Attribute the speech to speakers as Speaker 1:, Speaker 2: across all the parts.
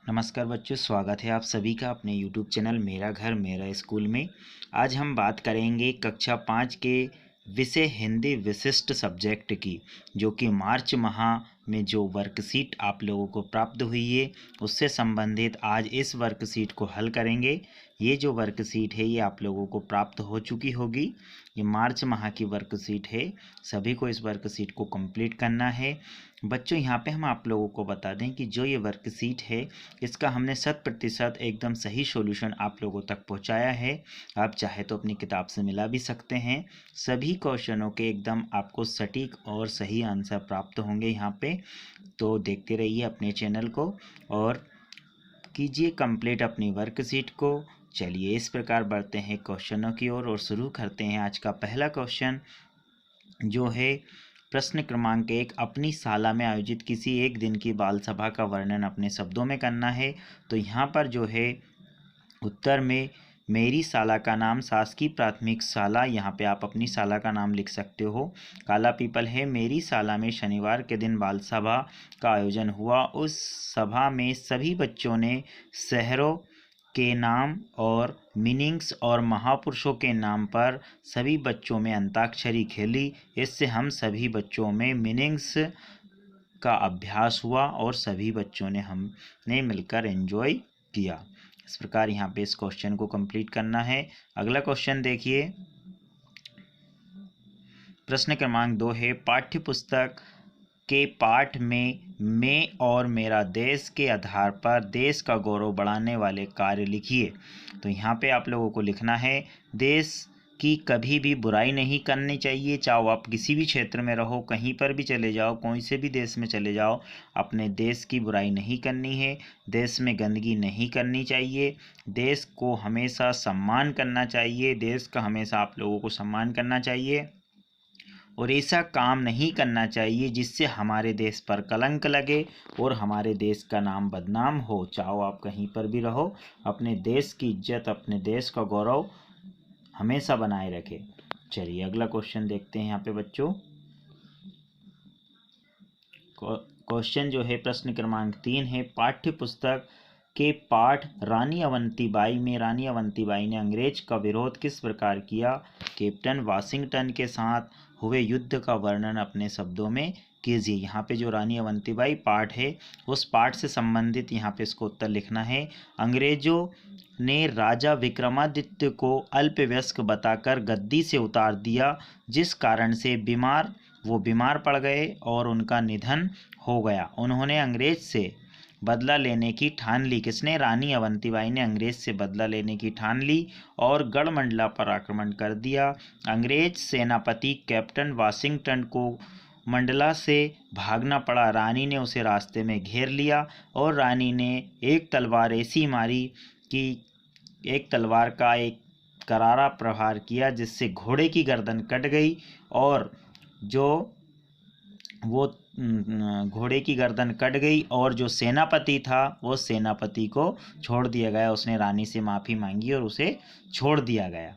Speaker 1: नमस्कार बच्चों, स्वागत है आप सभी का अपने YouTube चैनल मेरा घर मेरा स्कूल में। आज हम बात करेंगे कक्षा 5 के विषय हिंदी विशिष्ट सब्जेक्ट की, जो कि मार्च माह में जो वर्कशीट आप लोगों को प्राप्त हुई है उससे संबंधित आज इस वर्कशीट को हल करेंगे। ये जो वर्कशीट है ये आप लोगों को प्राप्त हो चुकी होगी। ये मार्च माह की वर्कशीट है, सभी को इस वर्कशीट को कंप्लीट करना है। बच्चों यहाँ पे हम आप लोगों को बता दें कि जो ये वर्कशीट है इसका हमने 100% एकदम सही सॉल्यूशन आप लोगों तक पहुंचाया है। आप चाहे तो अपनी किताब से मिला भी सकते हैं। सभी क्वेश्चनों के एकदम आपको सटीक और सही आंसर प्राप्त होंगे यहाँ पे। तो देखते रहिए अपने चैनल को और कीजिए कंप्लीट अपनी वर्कशीट को। चलिए इस प्रकार बढ़ते हैं क्वेश्चनों की ओर और शुरू करते हैं। आज का पहला क्वेश्चन जो है प्रश्न क्रमांक 1, अपनी शाला में आयोजित किसी एक दिन की बाल सभा का वर्णन अपने शब्दों में करना है। तो यहाँ पर जो है उत्तर में मेरी शाला का नाम शासकीय प्राथमिक शाला, यहाँ पे आप अपनी शाला का नाम लिख सकते हो, काला पीपल है। मेरी शाला में शनिवार के दिन बाल सभा का आयोजन हुआ। उस सभा में सभी बच्चों ने शहरों के नाम और मीनिंग्स और महापुरुषों के नाम पर सभी बच्चों में अंताक्षरी खेली। इससे हम सभी बच्चों में मीनिंग्स का अभ्यास हुआ और सभी बच्चों ने हमने मिलकर एंजॉय किया। इस प्रकार यहाँ पे इस क्वेश्चन को कंप्लीट करना है। अगला क्वेश्चन देखिए, प्रश्न क्रमांक 2 है पाठ्य पुस्तक के पाठ में मैं और मेरा देश के आधार पर देश का गौरव बढ़ाने वाले कार्य लिखिए। तो यहाँ पे आप लोगों को लिखना है देश की कभी भी बुराई नहीं करनी चाहिए। चाहे आप किसी भी क्षेत्र में रहो, कहीं पर भी चले जाओ, कोई से भी देश में चले जाओ, अपने देश की बुराई नहीं करनी है। देश में गंदगी नहीं करनी चाहिए। देश को हमेशा सम्मान करना चाहिए। देश का हमेशा आप लोगों को सम्मान करना चाहिए और ऐसा काम नहीं करना चाहिए जिससे हमारे देश पर कलंक लगे और हमारे देश का नाम बदनाम हो। चाहो आप कहीं पर भी रहो, अपने देश की इज्जत, अपने देश का गौरव हमेशा बनाए रखें। चलिए अगला क्वेश्चन देखते हैं यहाँ पे बच्चों। क्वेश्चन जो है प्रश्न क्रमांक 3 है पाठ्य पुस्तक के पाठ रानी अवंतीबाई में रानी अवंतीबाई ने अंग्रेज का विरोध किस प्रकार किया। कैप्टन वाशिंगटन के साथ हुए युद्ध का वर्णन अपने शब्दों में कीजिए। यहाँ पे जो रानी अवंतीबाई पाठ है उस पाठ से संबंधित यहाँ पे इसको उत्तर लिखना है। अंग्रेजों ने राजा विक्रमादित्य को अल्पवयस्क बताकर गद्दी से उतार दिया, जिस कारण से वो बीमार पड़ गए और उनका निधन हो गया। उन्होंने अंग्रेज से बदला लेने की ठान ली। किसने? रानी अवंतीबाई ने अंग्रेज से बदला लेने की ठान ली और गढ़मंडला पर आक्रमण कर दिया। अंग्रेज सेनापति कैप्टन वाशिंगटन को मंडला से भागना पड़ा। रानी ने उसे रास्ते में घेर लिया और रानी ने एक तलवार ऐसी मारी कि एक तलवार का एक करारा प्रहार किया जिससे घोड़े की गर्दन कट गई और वो घोड़े की गर्दन कट गई और जो सेनापति था वो सेनापति को छोड़ दिया गया। उसने रानी से माफ़ी मांगी और उसे छोड़ दिया गया।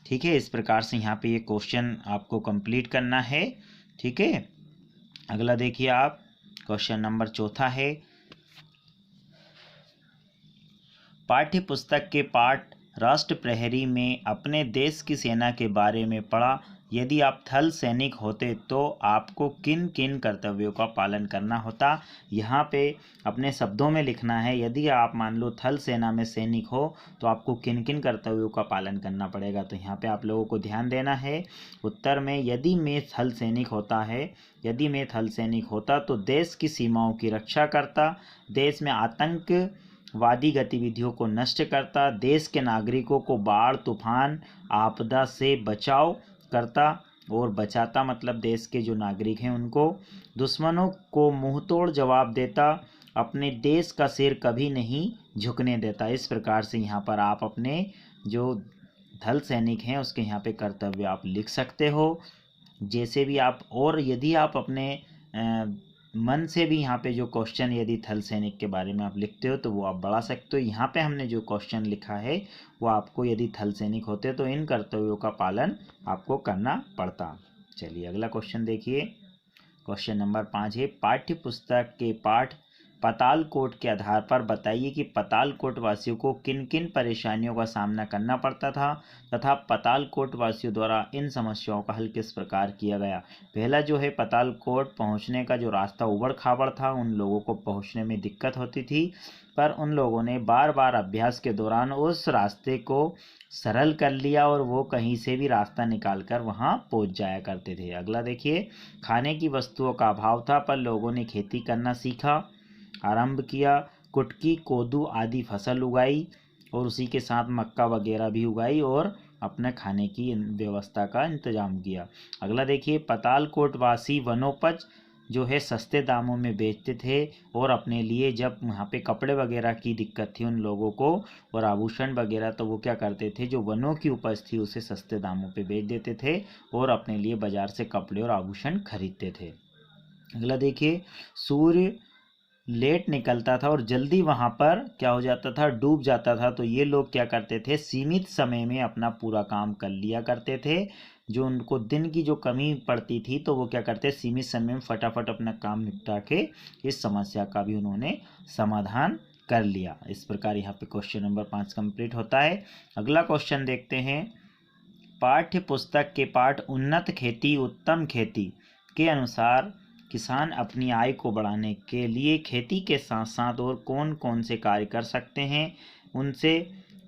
Speaker 1: ठीक है, इस प्रकार से यहाँ पे ये क्वेश्चन आपको कंप्लीट करना है। ठीक है, अगला देखिए आप, क्वेश्चन नंबर 4 है पाठ्य पुस्तक के पाठ राष्ट्र प्रहरी में अपने देश की सेना के बारे में पढ़ा। यदि आप थल सैनिक होते तो आपको किन किन कर्तव्यों का पालन करना होता। यहाँ पे अपने शब्दों में लिखना है। यदि आप मान लो थल सेना में सैनिक हो तो आपको किन किन कर्तव्यों का पालन करना पड़ेगा। तो यहाँ पे आप लोगों को ध्यान देना है। उत्तर में यदि मैं थल सैनिक होता तो देश की सीमाओं की रक्षा करता, देश में आतंकवादी गतिविधियों को नष्ट करता, देश के नागरिकों को बाढ़, तूफान, आपदा से बचाव करता और बचाता मतलब देश के जो नागरिक हैं उनको, दुश्मनों को मुंहतोड़ जवाब देता, अपने देश का सिर कभी नहीं झुकने देता। इस प्रकार से यहाँ पर आप अपने जो थल सैनिक हैं उसके यहाँ पे कर्तव्य आप लिख सकते हो जैसे भी आप। और यदि आप अपने मन से भी यहाँ पे जो क्वेश्चन यदि थल सैनिक के बारे में आप लिखते हो तो वो आप बढ़ा सकते हो। यहाँ पे हमने जो क्वेश्चन लिखा है वो आपको यदि थल सैनिक होते तो इन कर्तव्यों का पालन आपको करना पड़ता। चलिए अगला क्वेश्चन देखिए, क्वेश्चन नंबर 5 है पाठ्य पुस्तक के पातालकोट के आधार पर बताइए कि पातालकोट वासियों को किन किन परेशानियों का सामना करना पड़ता था तथा पातालकोट वासियों द्वारा इन समस्याओं का हल किस प्रकार किया गया। पहला जो है, पातालकोट पहुंचने का जो रास्ता उबड़ खाबड़ था, उन लोगों को पहुंचने में दिक्कत होती थी, पर उन लोगों ने बार बार अभ्यास के दौरान उस रास्ते को सरल कर लिया और वो कहीं से भी रास्ता निकाल कर वहाँ पहुँच जाया करते थे। अगला देखिए, खाने की वस्तुओं का अभाव था पर लोगों ने खेती करना सीखा, आरंभ किया, कुटकी, कोदू आदि फसल उगाई और उसी के साथ मक्का वगैरह भी उगाई और अपने खाने की व्यवस्था का इंतजाम किया। अगला देखिए, पातालकोट वासी वनोपज जो है सस्ते दामों में बेचते थे और अपने लिए, जब वहाँ पे कपड़े वगैरह की दिक्कत थी उन लोगों को और आभूषण वगैरह, तो वो क्या करते थे, जो वनों की उपज थी उसे सस्ते दामों पे बेच देते थे और अपने लिए बाजार से कपड़े और आभूषण खरीदते थे। अगला देखिए, सूर्य लेट निकलता था और जल्दी वहाँ पर क्या हो जाता था, डूब जाता था, तो ये लोग क्या करते थे, सीमित समय में अपना पूरा काम कर लिया करते थे। जो उनको दिन की जो कमी पड़ती थी तो वो क्या करते, सीमित समय में फटाफट अपना काम निपटा के इस समस्या का भी उन्होंने समाधान कर लिया। इस प्रकार यहाँ पे क्वेश्चन नंबर 5 कंप्लीट होता है। अगला क्वेश्चन देखते हैं। पाठ्य पुस्तक के पाठ उन्नत खेती उत्तम खेती के अनुसार किसान अपनी आय को बढ़ाने के लिए खेती के साथ साथ और कौन कौन से कार्य कर सकते हैं, उनसे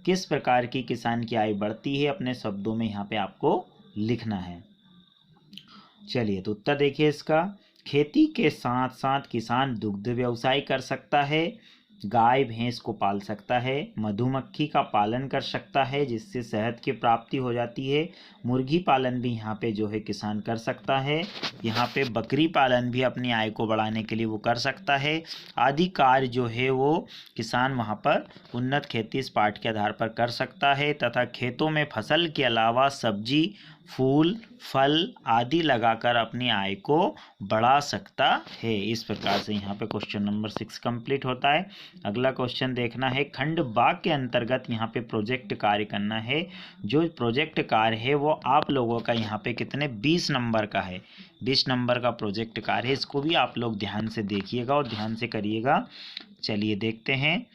Speaker 1: किस प्रकार की किसान की आय बढ़ती है, अपने शब्दों में यहाँ पे आपको लिखना है। चलिए, तो उत्तर देखिए इसका। खेती के साथ साथ किसान दुग्ध व्यवसाय कर सकता है, गाय भैंस को पाल सकता है, मधुमक्खी का पालन कर सकता है जिससे शहद की प्राप्ति हो जाती है, मुर्गी पालन भी यहाँ पे जो है किसान कर सकता है, यहाँ पे बकरी पालन भी अपनी आय को बढ़ाने के लिए वो कर सकता है। आदि कार्य जो है वो किसान वहाँ पर उन्नत खेती इस पाठ के आधार पर कर सकता है तथा खेतों में फसल के अलावा सब्जी, फूल, फल आदि लगाकर अपनी आय को बढ़ा सकता है। इस प्रकार से यहाँ पे क्वेश्चन नंबर 6 कंप्लीट होता है। अगला क्वेश्चन देखना है। खंड बा के अंतर्गत यहाँ पे प्रोजेक्ट कार्य करना है। जो प्रोजेक्ट कार्य है वो आप लोगों का यहाँ पे कितने 20 नंबर का है। 20 नंबर का प्रोजेक्ट कार्य है, इसको भी आप लोग ध्यान से देखिएगा और ध्यान से करिएगा। चलिए देखते हैं।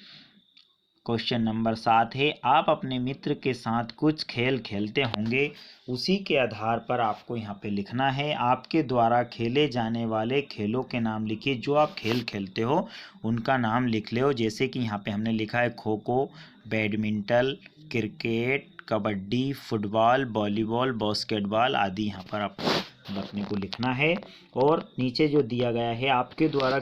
Speaker 1: क्वेश्चन नंबर 7 है। आप अपने मित्र के साथ कुछ खेल खेलते होंगे, उसी के आधार पर आपको यहाँ पे लिखना है। आपके द्वारा खेले जाने वाले खेलों के नाम लिखिए। जो आप खेल खेलते हो उनका नाम लिख लो। जैसे कि यहाँ पे हमने लिखा है kho kho, badminton, cricket, kabaddi, football, volleyball, basketball आदि यहाँ पर आपको अपने को लिखना है। और नीचे जो दिया गया है, आपके द्वारा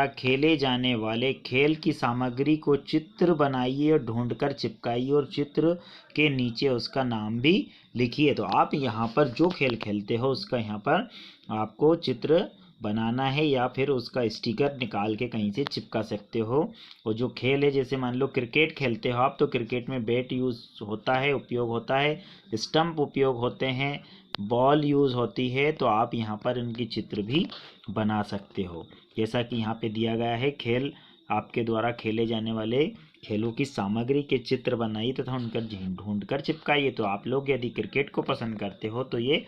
Speaker 1: खेले जाने वाले खेल की सामग्री को चित्र बनाइए और ढूंढकर चिपकाइए और चित्र के नीचे उसका नाम भी लिखिए। तो आप यहाँ पर जो खेल खेलते हो उसका यहाँ पर आपको चित्र बनाना है या फिर उसका स्टिकर निकाल के कहीं से चिपका सकते हो। और जो खेल है, जैसे मान लो क्रिकेट खेलते हो आप, तो क्रिकेट में बैट यूज़ होता है, उपयोग होता है, स्टंप उपयोग होते हैं, बॉल यूज़ होती है, तो आप यहाँ पर इनकी चित्र भी बना सकते हो। जैसा कि यहाँ पे दिया गया है, खेल आपके द्वारा खेले जाने वाले खेलों की सामग्री के चित्र बनाइए तथा उनका ढूंढकर चिपकाइए। तो आप लोग यदि क्रिकेट को पसंद करते हो तो ये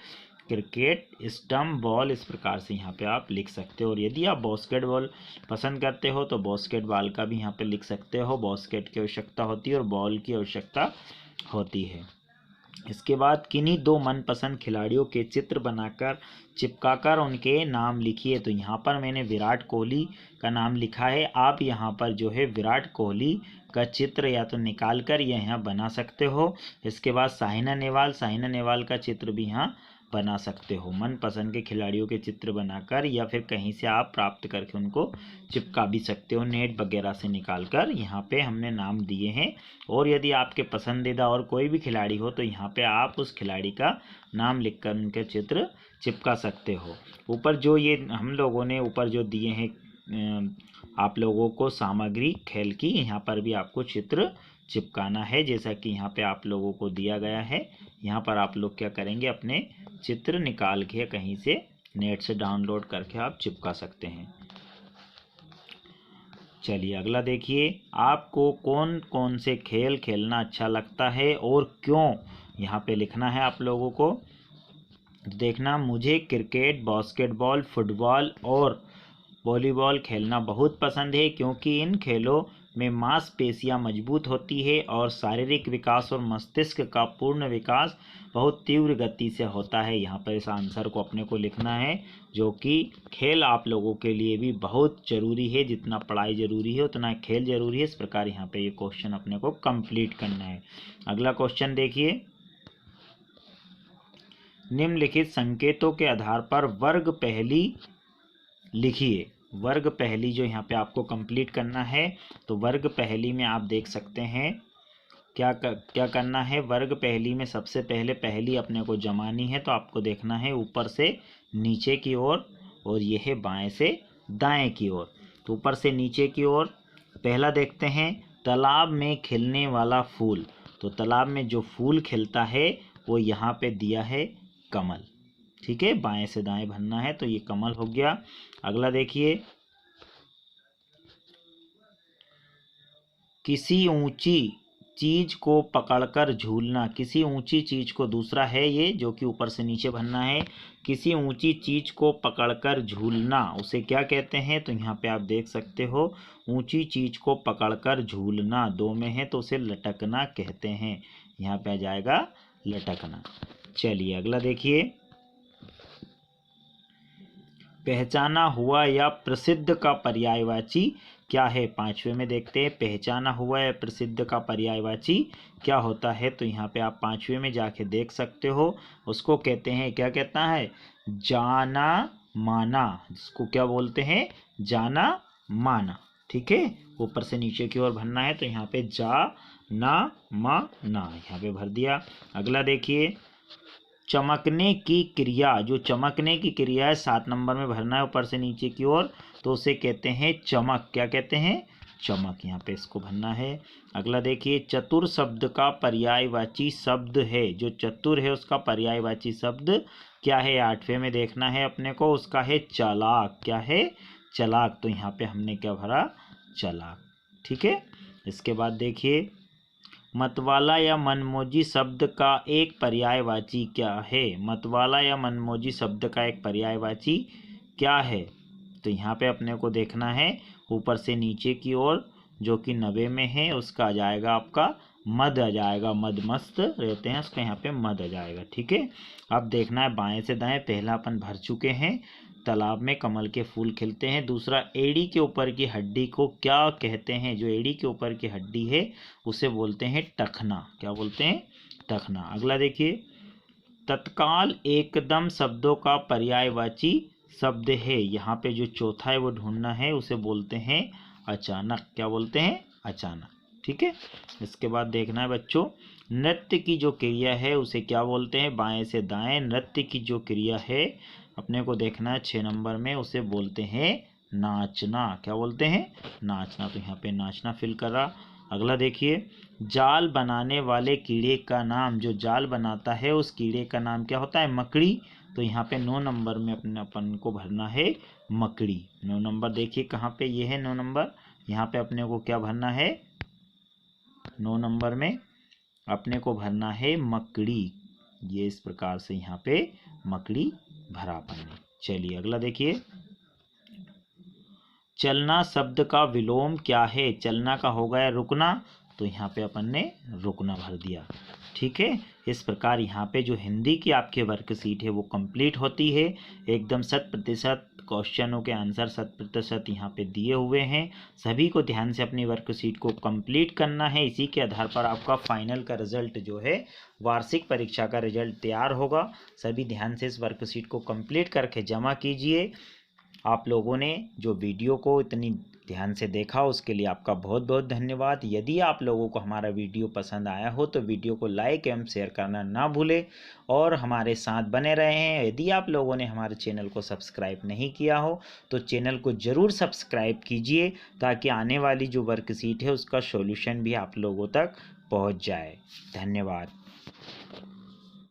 Speaker 1: क्रिकेट, स्टंप, बॉल इस प्रकार से यहाँ पे आप लिख सकते हो। और यदि आप बास्केटबॉल पसंद करते हो तो बास्केटबॉल का भी यहाँ पे लिख सकते हो। बास्केट की आवश्यकता होती है और बॉल की आवश्यकता होती है। इसके बाद किन्हीं दो मनपसंद खिलाड़ियों के चित्र बनाकर चिपकाकर उनके नाम लिखिए। तो यहाँ पर मैंने विराट कोहली का नाम लिखा है। आप यहाँ पर जो है विराट कोहली का चित्र या तो निकाल कर यहाँ बना सकते हो। इसके बाद साइना नेहवाल का चित्र भी यहाँ बना सकते हो। मनपसंद के खिलाड़ियों के चित्र बनाकर या फिर कहीं से आप प्राप्त करके उनको चिपका भी सकते हो, नेट वगैरह से निकाल कर। यहाँ पे हमने नाम दिए हैं। और यदि आपके पसंदीदा और कोई भी खिलाड़ी हो तो यहाँ पे आप उस खिलाड़ी का नाम लिखकर उनके चित्र चिपका सकते हो। ऊपर जो ये हम लोगों ने ऊपर जो दिए हैं आप लोगों को सामग्री खेल की, यहाँ पर भी आपको चित्र चिपकाना है जैसा कि यहाँ पे आप लोगों को दिया गया है। यहाँ पर आप लोग क्या करेंगे, अपने चित्र निकाल के कहीं से नेट से डाउनलोड करके आप चिपका सकते हैं। चलिए अगला देखिए। आपको कौन कौन से खेल खेलना अच्छा लगता है और क्यों, यहाँ पे लिखना है आप लोगों को। देखना, मुझे क्रिकेट, बास्केटबॉल, फुटबॉल और वॉलीबॉल खेलना बहुत पसंद है क्योंकि इन खेलों में मांसपेशियां मजबूत होती है और शारीरिक विकास और मस्तिष्क का पूर्ण विकास बहुत तीव्र गति से होता है। यहाँ पर इस आंसर को अपने को लिखना है, जो कि खेल आप लोगों के लिए भी बहुत ज़रूरी है। जितना पढ़ाई ज़रूरी है उतना खेल ज़रूरी है। इस प्रकार यहाँ पे ये क्वेश्चन अपने को कंप्लीट करना है। अगला क्वेश्चन देखिए, निम्नलिखित संकेतों के आधार पर वर्ग पहेली लिखिए। वर्ग पहेली जो यहाँ पे आपको कंप्लीट करना है, तो वर्ग पहेली में आप देख सकते हैं क्या करना है। वर्ग पहेली में सबसे पहले पहेली अपने को जमानी है, तो आपको देखना है ऊपर से नीचे की ओर और यह है बाएं से दाएं की ओर। तो ऊपर से नीचे की ओर पहला देखते हैं, तालाब में खिलने वाला फूल। तो तालाब में जो फूल खिलता है वो यहाँ पे दिया है कमल। ठीक है, बाएं से दाएं भरना है, तो ये कमल हो गया। अगला देखिए, किसी ऊंची चीज को पकड़कर झूलना। किसी ऊंची चीज को, दूसरा है ये जो कि ऊपर से नीचे भरना है। किसी ऊंची चीज को पकड़कर झूलना उसे क्या कहते हैं? तो यहाँ पे आप देख सकते हो, ऊंची चीज को पकड़कर झूलना दो में है तो उसे लटकना कहते हैं। यहाँ पे आ जाएगा लटकना। चलिए अगला देखिए, पहचाना हुआ या प्रसिद्ध का पर्यायवाची क्या है? पांचवे में देखते हैं, पहचाना हुआ या प्रसिद्ध का पर्यायवाची क्या होता है? तो यहाँ पे आप पांचवे में जाके देख सकते हो, उसको कहते हैं, क्या कहता है? जाना माना। जिसको क्या बोलते हैं? जाना माना। ठीक है, ऊपर से नीचे की ओर भरना है, तो यहाँ पे जा ना माना यहाँ पे भर दिया। अगला देखिए, चमकने की क्रिया। जो चमकने की क्रिया है 7 नंबर में भरना है ऊपर से नीचे की ओर, तो उसे कहते हैं चमक। क्या कहते हैं? चमक। यहाँ पे इसको भरना है। अगला देखिए, चतुर शब्द का पर्यायवाची शब्द है। जो चतुर है उसका पर्यायवाची शब्द क्या है? 8वें में देखना है अपने को, उसका है चालाक। क्या है? चालाक। तो यहाँ पे हमने क्या भरा? चालाक। ठीक है, इसके बाद देखिए, मतवाला या मनमोजी शब्द का एक पर्यायवाची क्या है? मतवाला या मनमोजी शब्द का एक पर्यायवाची क्या है? तो यहाँ पे अपने को देखना है ऊपर से नीचे की ओर, जो कि 90 में है, उसका आ जाएगा आपका मद आ जाएगा। मद मस्त रहते हैं, उसका यहाँ पे मद आ जाएगा। ठीक है, अब देखना है बाएं से दाएं। पहला अपन भर चुके हैं, तालाब में कमल के फूल खिलते हैं। दूसरा, एड़ी के ऊपर की हड्डी को क्या कहते हैं? जो एड़ी के ऊपर की हड्डी है उसे बोलते हैं टखना। क्या बोलते हैं? टखना। अगला देखिए, तत्काल एकदम शब्दों का पर्यायवाची शब्द है। यहाँ पे जो चौथा है वो ढूंढना है, उसे बोलते हैं अचानक। क्या बोलते हैं? अचानक। ठीक है, इसके बाद देखना है बच्चों, नृत्य की जो क्रिया है उसे क्या बोलते हैं? बाएं से दाएं नृत्य की जो क्रिया है अपने को देखना है 6 नंबर में, उसे बोलते हैं नाचना। क्या बोलते हैं? नाचना। तो यहाँ पे नाचना फिल करा। अगला देखिए, जाल बनाने वाले कीड़े का नाम। जो जाल बनाता है उस कीड़े का नाम क्या होता है? मकड़ी। तो यहाँ पे 9 नंबर में अपन को भरना है मकड़ी। 9 नंबर देखिए कहाँ पे, ये है 9 नंबर। यहाँ पे अपने को क्या भरना है? 9 नंबर में अपने को भरना है मकड़ी। ये इस प्रकार से यहाँ पे मकड़ी भरा अपन ने। चलिए अगला देखिए, चलना शब्द का विलोम क्या है? चलना का हो गया रुकना, तो यहाँ पे अपन ने रुकना भर दिया। ठीक है, इस प्रकार यहाँ पे जो हिंदी की आपके वर्कशीट है वो कंप्लीट होती है। एकदम 100% क्वेश्चनों के आंसर 100% यहाँ पे दिए हुए हैं। सभी को ध्यान से अपनी वर्कशीट को कंप्लीट करना है। इसी के आधार पर आपका फाइनल का रिजल्ट जो है, वार्षिक परीक्षा का रिजल्ट तैयार होगा। सभी ध्यान से इस वर्कशीट को कंप्लीट करके जमा कीजिए। आप लोगों ने जो वीडियो को इतनी ध्यान से देखा उसके लिए आपका बहुत बहुत धन्यवाद। यदि आप लोगों को हमारा वीडियो पसंद आया हो तो वीडियो को लाइक एवं शेयर करना ना भूलें और हमारे साथ बने रहें। यदि आप लोगों ने हमारे चैनल को सब्सक्राइब नहीं किया हो तो चैनल को ज़रूर सब्सक्राइब कीजिए, ताकि आने वाली जो वर्कशीट है उसका सॉल्यूशन भी आप लोगों तक पहुंच जाए। धन्यवाद।